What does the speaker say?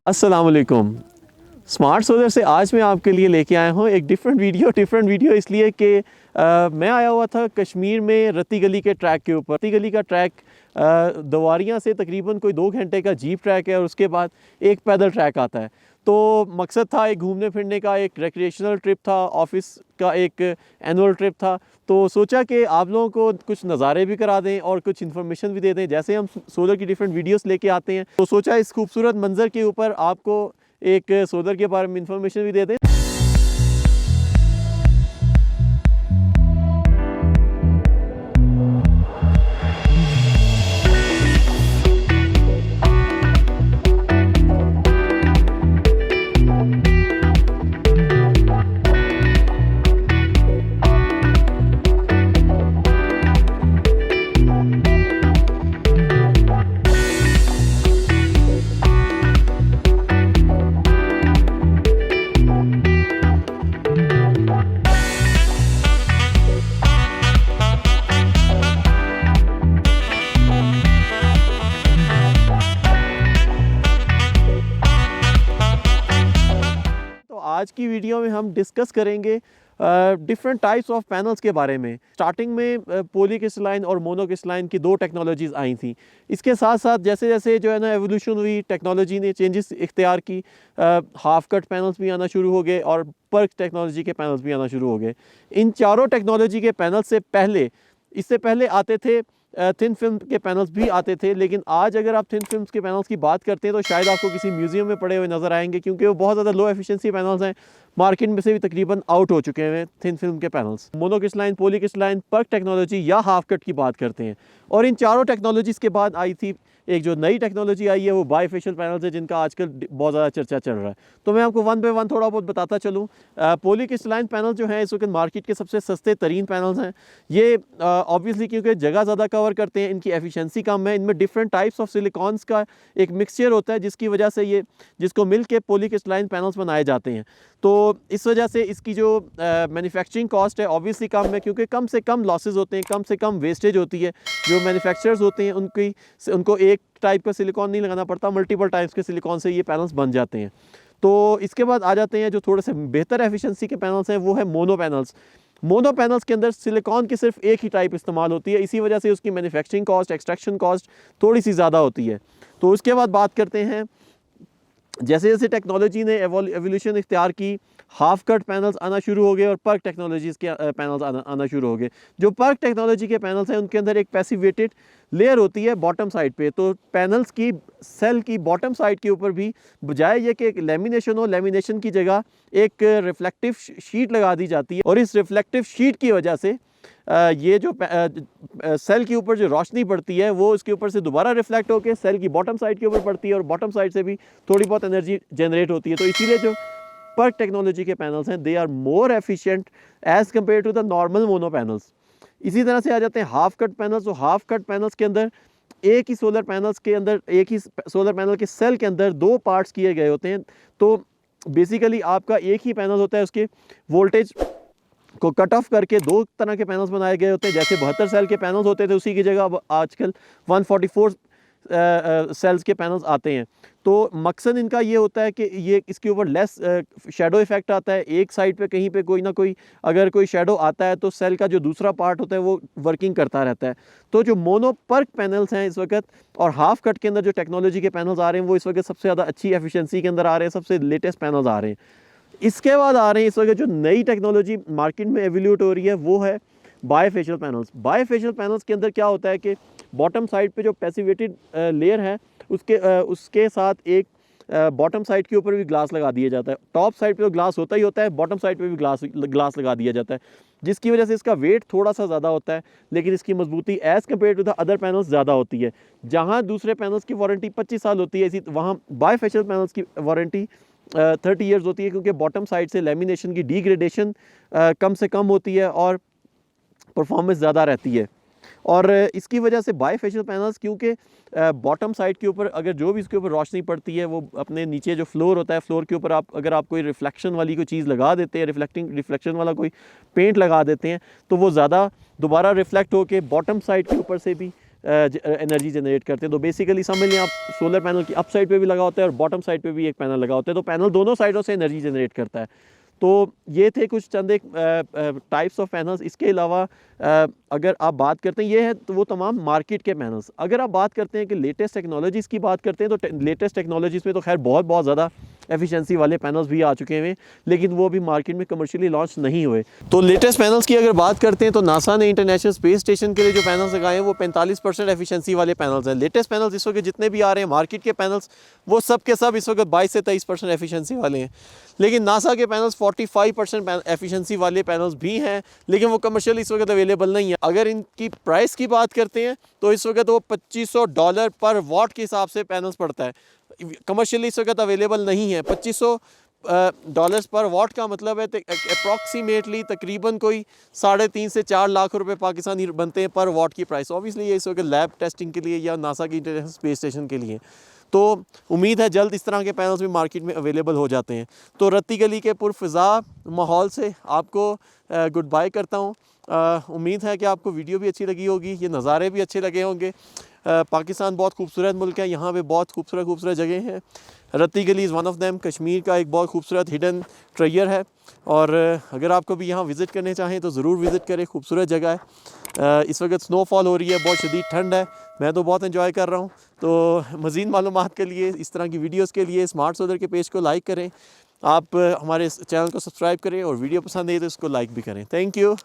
अस्सलाम वालेकुम। Smart solar से आज मैं आपके लिए लेके आया हूँ एक डिफरेंट वीडियो इसलिए कि मैं आया हुआ था कश्मीर में रत्ती गली के ट्रैक के ऊपर। रत्ती गली का ट्रैक दवारियाँ से तकरीबन कोई 2 घंटे का जीप ट्रैक है और उसके बाद एक पैदल ट्रैक आता है। तो मकसद था एक घूमने फिरने का, एक रिक्रिएशनल ट्रिप था, ऑफिस का एक एनुअल ट्रिप था। तो सोचा कि आप लोगों को कुछ नज़ारे भी करा दें और कुछ इन्फॉर्मेशन भी दे दें। जैसे हम सोलर की डिफरेंट वीडियोस लेके आते हैं, तो सोचा इस खूबसूरत मंज़र के ऊपर आपको एक सोलर के बारे में इंफॉर्मेशन भी दे दें। आज की वीडियो में हम डिस्कस करेंगे डिफरेंट टाइप्स ऑफ पैनल्स के बारे में। स्टार्टिंग में पॉलीक्रिस्टलाइन और मोनोक्रिस्टलाइन की 2 टेक्नोलॉजीज़ आई थी। इसके साथ साथ जैसे जैसे जो है ना एवोल्यूशन हुई, टेक्नोलॉजी ने चेंजेस इख्तियार की, हाफ कट पैनल्स भी आना शुरू हो गए और पर्क टेक्नोलॉजी के पैनल्स भी आना शुरू हो गए। इन चारों टेक्नोलॉजी के पैनल से पहले, इससे पहले आते थे थिन फिल्म के पैनल्स भी आते थे। लेकिन आज अगर आप थिन फिल्म्स के पैनल्स की बात करते हैं तो शायद आपको किसी म्यूज़ियम में पड़े हुए नज़र आएंगे, क्योंकि वो बहुत ज़्यादा लो एफिशिएंसी पैनल्स हैं। मार्केट में से भी तकरीबन आउट हो चुके हैं थिन फिल्म के panels. Monocrystalline, polycrystalline, perc technology या हाफ कट की बात करते हैं। और इन चारों टेक्नोलॉजीज़ के बाद आई थी एक जो नई टेक्नोलॉजी आई है, वो बाईफेशियल पैनल्स है, जिनका आजकल बहुत ज़्यादा चर्चा चल रहा है। तो मैं आपको वन बाय वन थोड़ा बहुत बताता चलूँ। पॉलीक्रिस्टलाइन पैनल जो है इस वक्त मार्केट के सबसे सस्ते तरीन पैनल्स हैं। ये ऑब्वियसली क्योंकि जगह ज़्यादा कवर करते हैं, इनकी एफिशिएंसी कम है, इनमें डिफरेंट टाइप्स ऑफ सिलिकॉन्स का एक मिक्सचर होता है, जिसकी वजह से ये जिसको मिल के पॉलीक्रिस्टलाइन पैनल्स बनाए जाते हैं। तो इस वजह से इसकी जो मैन्युफैक्चरिंग कॉस्ट है ऑब्वियसली कम है, क्योंकि कम से कम लॉसेज होते हैं, कम से कम वेस्टेज होती है। जो मैन्युफैक्चरर्स होते हैं उनको एक टाइप का सिलिकॉन नहीं लगाना पड़ता, मल्टीपल टाइप्स के सिलिकॉन से ये पैनल्स बन जाते हैं। तो इसके बाद आ जाते हैं जो थोड़े से बेहतर एफिशिएंसी के पैनल्स हैं, वो है मोनो पैनल्स। मोनो पैनल्स के अंदर सिलिकॉन की सिर्फ एक ही टाइप इस्तेमाल होती है, इसी वजह से उसकी मैन्युफैक्चरिंग कॉस्ट, एक्सट्रैक्शन कॉस्ट थोड़ी सी ज़्यादा होती है। तो उसके बाद बात करते हैं, जैसे जैसे टेक्नोलॉजी ने एवोल्यूशन इख्तियार की, हाफ कट पैनल्स आना शुरू हो गए और पर्क टेक्नोलॉजीज़ के पैनल्स आना शुरू हो गए। जो पर्क टेक्नोलॉजी के पैनल्स हैं उनके अंदर एक पैसिवेटेड लेयर होती है बॉटम साइड पे। तो पैनल्स की सेल की बॉटम साइड के ऊपर भी बजाय ये कि एक लेमिनेशन हो, लेमिनेशन की जगह एक रिफ्लेक्टिव शीट लगा दी जाती है। और इस रिफ्लेक्टिव शीट की वजह से ये जो सेल के ऊपर जो रोशनी पड़ती है वो इसके ऊपर से दोबारा रिफ्लेक्ट होकर सेल की बॉटम साइड के ऊपर पड़ती है और बॉटम साइड से भी थोड़ी बहुत एनर्जी जनरेट होती है। तो इसीलिए जो पर्क टेक्नोलॉजी के पैनल्स हैं, they are more efficient as compare to the normal mono panels. इसी तरह से आ जाते हैं हाफ कट पैनल्स। तो हाफ कट पैनल्स के अंदर एक ही सोलर पैनल के सेल के अंदर 2 पार्ट्स किए गए होते हैं। तो बेसिकली आपका एक ही पैनल होता है, उसके वोल्टेज को कट ऑफ करके 2 तरह के पैनल्स बनाए गए होते हैं। जैसे 72 सेल के पैनल्स होते थे, उसी की जगह अब आजकल 144 सेल्स के पैनल्स आते हैं। तो मकसद इनका ये होता है कि ये इसके ऊपर लेस शेडो इफेक्ट आता है। एक साइड पे कहीं पे कोई ना कोई अगर कोई शेडो आता है तो सेल का जो दूसरा पार्ट होता है वो वर्किंग करता रहता है। तो जो मोनो पर्क पैनल्स हैं इस वक्त और हाफ कट के अंदर जो टेक्नोलॉजी के पैनल्स आ रहे हैं वो इस वक्त सबसे ज़्यादा अच्छी एफिशिएंसी के अंदर आ रहे हैं, सबसे लेटेस्ट पैनल्स आ रहे हैं। इसके बाद आ रहे हैं इस वक्त जो नई टेक्नोलॉजी मार्केट में एवोल्यूट हो रही है, वो है बाईफेशियल पैनल्स। बाईफेशियल पैनल्स के अंदर क्या होता है कि बॉटम साइड पे जो पैसिवेटेड लेयर है उसके साथ एक बॉटम साइड के ऊपर भी ग्लास लगा दिया जाता है। टॉप साइड पे तो ग्लास होता ही होता है, बॉटम साइड पे भी ग्लास लगा दिया जाता है, जिसकी वजह से इसका वेट थोड़ा सा ज़्यादा होता है, लेकिन इसकी मजबूती as compare to the other panels ज़्यादा होती है। जहाँ दूसरे पैनल्स की वारंटी 25 साल होती है, इसी वहाँ बाईफेशियल पैनल्स की वारंटी 30 ईयर्स होती है, क्योंकि बॉटम साइड से लेमिनेशन की डिग्रेडेशन कम से कम होती है और परफॉर्मेंस ज़्यादा रहती है। और इसकी वजह से बाईफेशियल पैनल्स, क्योंकि बॉटम साइड के ऊपर अगर जो भी इसके ऊपर रोशनी पड़ती है वो अपने नीचे जो फ्लोर होता है, फ्लोर के ऊपर अगर आप कोई रिफ्लेक्शन वाली कोई चीज़ लगा देते हैं, रिफ्लेक्शन वाला कोई पेंट लगा देते हैं, तो वो ज़्यादा दोबारा रिफ्लेक्ट होकर बॉटम साइड के ऊपर से भी एनर्जी जनरेट करते हैं। तो बेसिकली समझ लें आप, सोलर पैनल की अप साइड पे भी लगा होता है और बॉटम साइड पे भी एक पैनल लगा होता है, तो पैनल दोनों साइडों से एनर्जी जनरेट करता है। तो ये थे कुछ चंद एक टाइप्स ऑफ पैनल्स। इसके अलावा अगर आप बात करते हैं, ये है तो वो तमाम मार्केट के पैनल्स। अगर आप बात करते हैं कि लेटेस्ट टेक्नोलॉजीज़ की बात करते हैं, तो लेटेस्ट टेक्नोलॉजीज़ में तो खैर बहुत ज़्यादा एफिशिएंसी वाले पैनल्स भी आ चुके हैं, लेकिन वो भी मार्केट में कमर्शियली लॉन्च नहीं हुए। तो लेटेस्ट पैनल्स की अगर बात करते हैं तो नासा ने इंटरनेशनल स्पेस स्टेशन के लिए जो पैनल्स लगाए हैं वो 45% एफिशिएंसी वाले पैनल्स हैं। लेटेस्ट पैनल्स इस वक्त जितने भी आ रहे हैं मार्केट के पैनल्स, वो सब के सब इस वक्त 22 से 23% एफिशिएंसी वाले हैं। लेकिन नासा के पैनल्स 45% एफिशिएंसी वाले पैनल्स भी हैं, लेकिन वो कमर्शियल इस वक्त अवेलेबल नहीं है। अगर इनकी प्राइस की बात करते हैं तो इस वक्त वो $2500 पर वाट के हिसाब से पैनल्स पड़ता है। कमर्शियली इस वक्त अवेलेबल नहीं है। $2500 पर वाट का मतलब है अप्रॉक्सीमेटली तकरीबन कोई 3.5 से 4 लाख रुपए पाकिस्तानी बनते हैं पर वाट की प्राइस। ऑब्वियसली ये इस वक्त लैब टेस्टिंग के लिए या नासा की इंटरनेशनल स्पेस स्टेशन के लिए। तो उम्मीद है जल्द इस तरह के पैनल्स भी मार्केट में अवेलेबल हो जाते हैं। तो रत्ती गली के पुरफ़िज़ा माहौल से आपको गुड बाय करता हूँ। उम्मीद है कि आपको वीडियो भी अच्छी लगी होगी, ये नज़ारे भी अच्छे लगे होंगे। पाकिस्तान बहुत खूबसूरत मुल्क है, यहाँ पे बहुत खूबसूरत जगह हैं। रत्ती गली is one of them, Kashmir का एक बहुत खूबसूरत हिडन ट्रेजर है। और अगर आपको भी यहाँ विज़िट करने चाहें तो ज़रूर विज़िट करें, खूबसूरत जगह है। इस वक्त स्नोफॉल हो रही है, बहुत शदीद ठंड है, मैं तो बहुत एंजॉय कर रहा हूँ। तो मज़ीद मालूमात के लिए, इस तरह की वीडियोज़ के लिए स्मार्ट सोलर के पेज को लाइक करें, आप हमारे चैनल को सब्सक्राइब करें और वीडियो पसंद है तो इसको लाइक भी करें। Thank you.